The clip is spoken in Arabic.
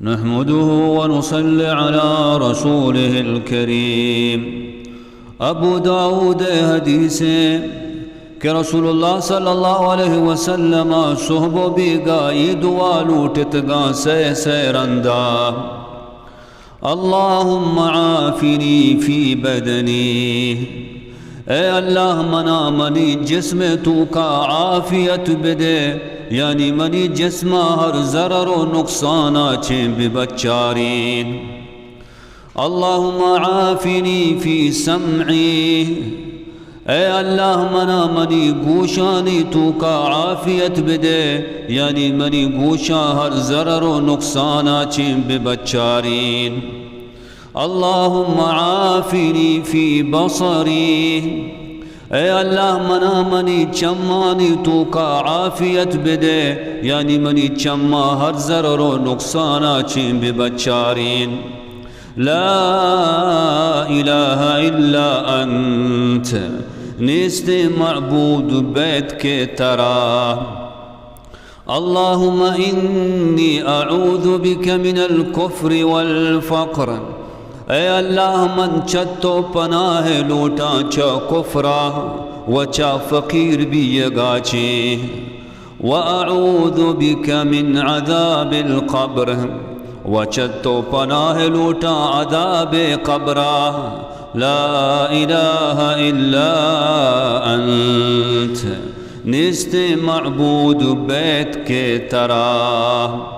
نحمده ونصلي على رسوله الكريم. ابو داود حدیث کہ رسول اللہ صلی اللہ علیہ وسلم صحبو بیگائی دعا لوٹت گا سیرندا. اللہم عافنی فی بدنی، اے اللہ منا منی جسم تو کا عافیت بدے، یعنی منی جسم ہر ضرر و نقصانہ چھیں ببچارین. اللہم عافنی فی سمعی، اے اللہ منا منی گوشانی تو کا عافیت بدے، یعنی منی گوشا ہر ضرر و نقصانہ چھیں ببچارین. اللہم عافنی فی بصری، اے اللہ منا منی چمانی تو کا عافیت بدے، یعنی منی چما ہر ضرر و نقصانہ چھیں ببچارین. لا الہ الا انت، نیست معبود بیت کے ترا. اللہم انی اعوذ بک من الکفر والفقر، اے اللہ من چتو پناہ لوٹا چا کفرا و چا فقیر بھی یگاچی. واعوذ بک من عذاب القبر، و چتو پناہ لوٹا عذاب قبرا. لا الہ الا انت، نیست معبود بیت کے ترا.